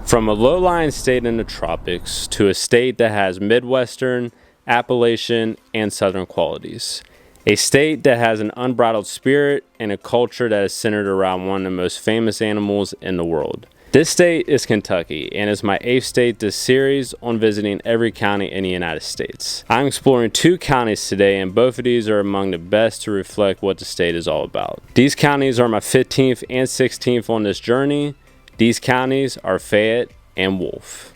From a low-lying state in the tropics to a state that has Midwestern, Appalachian, and Southern qualities. A state that has an unbridled spirit and a culture that is centered around one of the most famous animals in the world. This state is Kentucky and is my 8th state this series on visiting every county in the United States. I'm exploring 2 counties today, and both of these are among the best to reflect what the state is all about. These counties are my 15th and 16th on this journey. These counties are Fayette and Wolfe.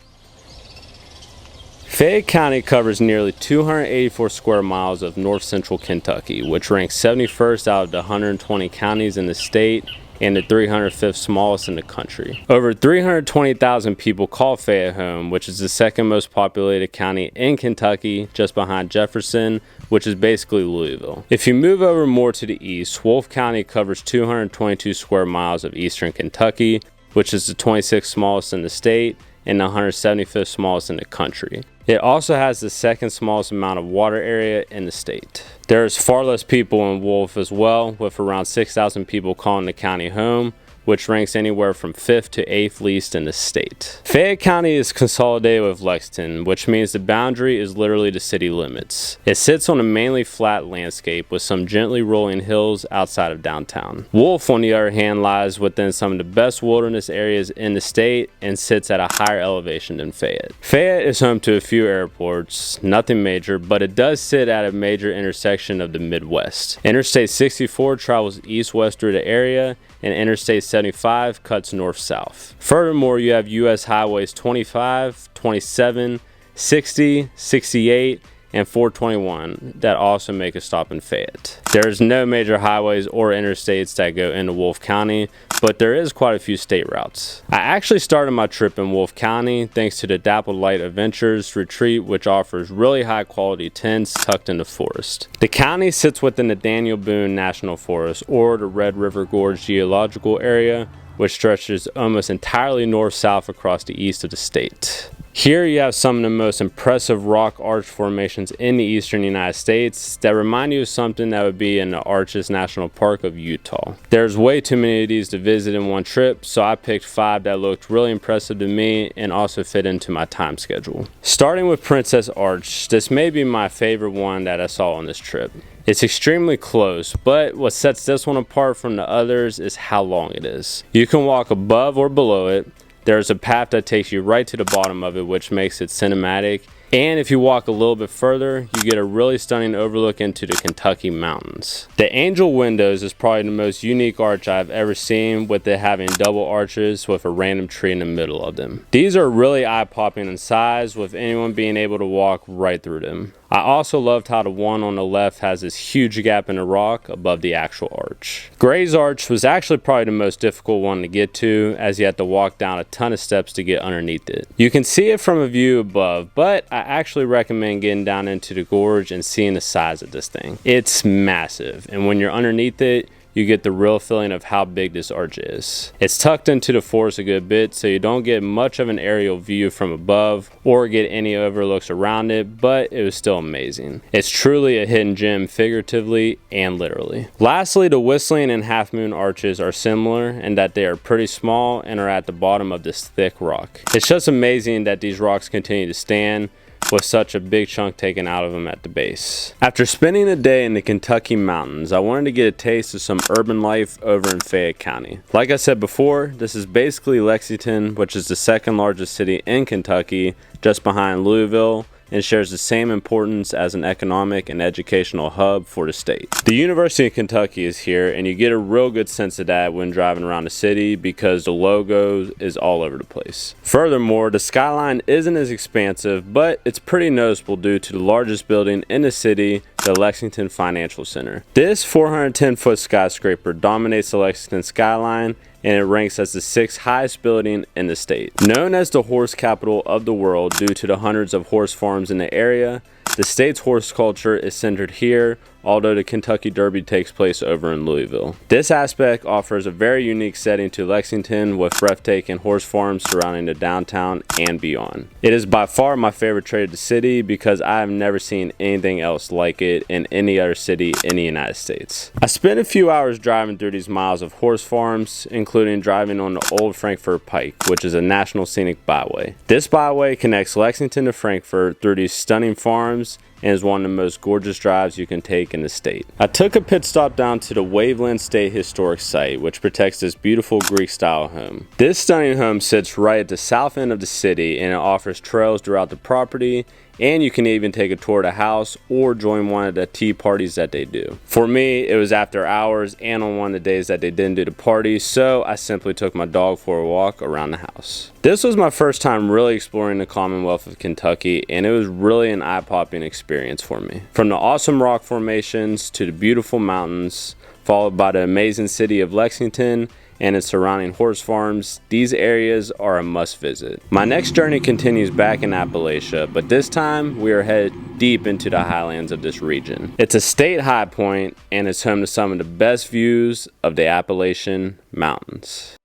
Fayette County covers nearly 284 square miles of north central Kentucky, which ranks 71st out of the 120 counties in the state and the 305th smallest in the country. Over 320,000 people call Fayette home, which is the second most populated county in Kentucky, just behind Jefferson, which is basically Louisville. If you move over more to the east, Wolfe County covers 222 square miles of eastern Kentucky, which is the 26th smallest in the state and the 175th smallest in the country. It also has the second smallest amount of water area in the state. There's far less people in Wolfe as well, with around 6,000 people calling the county home, which ranks anywhere from 5th to 8th least in the state. Fayette County is consolidated with Lexington, which means the boundary is literally the city limits. It sits on a mainly flat landscape with some gently rolling hills outside of downtown. Wolfe, on the other hand, lies within some of the best wilderness areas in the state and sits at a higher elevation than Fayette. Fayette is home to a few airports, nothing major, but it does sit at a major intersection of the Midwest. Interstate 64 travels east-west through the area, and Interstate 75 cuts north-south. Furthermore, you have U.S. Highways 25, 27, 60, 68, and 421 that also make a stop in Fayette. There's no major highways or interstates that go into Wolfe County, but there is quite a few state routes. I actually started my trip in Wolfe County thanks to the Dappled Light Adventures retreat, which offers really high quality tents tucked in the forest. The county sits within the Daniel Boone National Forest, or the Red River Gorge geological area, which stretches almost entirely north-south across the east of the state. Here you have some of the most impressive rock arch formations in the eastern United States that remind you of something that would be in the Arches National Park of Utah. There's way too many of these to visit in one trip, so I picked 5 that looked really impressive to me and also fit into my time schedule. Starting with Princess Arch, this may be my favorite one that I saw on this trip. It's extremely close, but what sets this one apart from the others is how long it is. You can walk above or below it. There's a path that takes you right to the bottom of it, which makes it cinematic. And if you walk a little bit further, you get a really stunning overlook into the Kentucky mountains. The Angel Windows is probably the most unique arch I've ever seen, with it having double arches with a random tree in the middle of them. These are really eye-popping in size, with anyone being able to walk right through them. I also loved how the one on the left has this huge gap in the rock above the actual arch. Gray's Arch was actually probably the most difficult one to get to, as you had to walk down a ton of steps to get underneath it. You can see it from a view above, but I actually recommend getting down into the gorge and seeing the size of this thing. It's massive, and when you're underneath it, you get the real feeling of how big this arch is. It's tucked into the forest a good bit, so you don't get much of an aerial view from above or get any overlooks around it, but it was still amazing. It's truly a hidden gem, figuratively and literally. Lastly, the Whistling and Half Moon arches are similar in that they are pretty small and are at the bottom of this thick rock. It's just amazing that these rocks continue to stand with such a big chunk taken out of them at the base. After spending a day in the Kentucky mountains, I wanted to get a taste of some urban life over in Fayette County. Like I said before, this is basically Lexington, which is the second largest city in Kentucky, just behind Louisville, and shares the same importance as an economic and educational hub for the state. The University of Kentucky is here, and you get a real good sense of that when driving around the city because the logo is all over the place. Furthermore, the skyline isn't as expansive, but it's pretty noticeable due to the largest building in the city, the Lexington Financial Center. This 410-foot skyscraper dominates the Lexington skyline, and it ranks as the 6th highest building in the state. Known as the horse capital of the world due to the hundreds of horse farms in the area, the state's horse culture is centered here although the Kentucky Derby takes place over in Louisville. This aspect offers a very unique setting to Lexington with breathtaking horse farms surrounding the downtown and beyond. It is by far my favorite trade of the city because I have never seen anything else like it in any other city in the United States. I spent a few hours driving through these miles of horse farms, including driving on the Old Frankfort Pike, which is a national scenic byway. This byway connects Lexington to Frankfort through these stunning farms and is one of the most gorgeous drives you can take in the state. I took a pit stop down to the Waveland State Historic Site, which protects this beautiful Greek-style home. This stunning home sits right at the south end of the city, and it offers trails throughout the property, and you can even take a tour of the house or join one of the tea parties that they do. For me, it was after hours and on one of the days that they didn't do the party, so I simply took my dog for a walk around the house. This was my first time really exploring the Commonwealth of Kentucky, and it was really an eye-popping experience for me. From the awesome rock formations to the beautiful mountains, followed by the amazing city of Lexington and its surrounding horse farms, these areas are a must visit. My next journey continues back in Appalachia, but this time we are headed deep into the highlands of this region. It's a state high point and it's home to some of the best views of the Appalachian Mountains.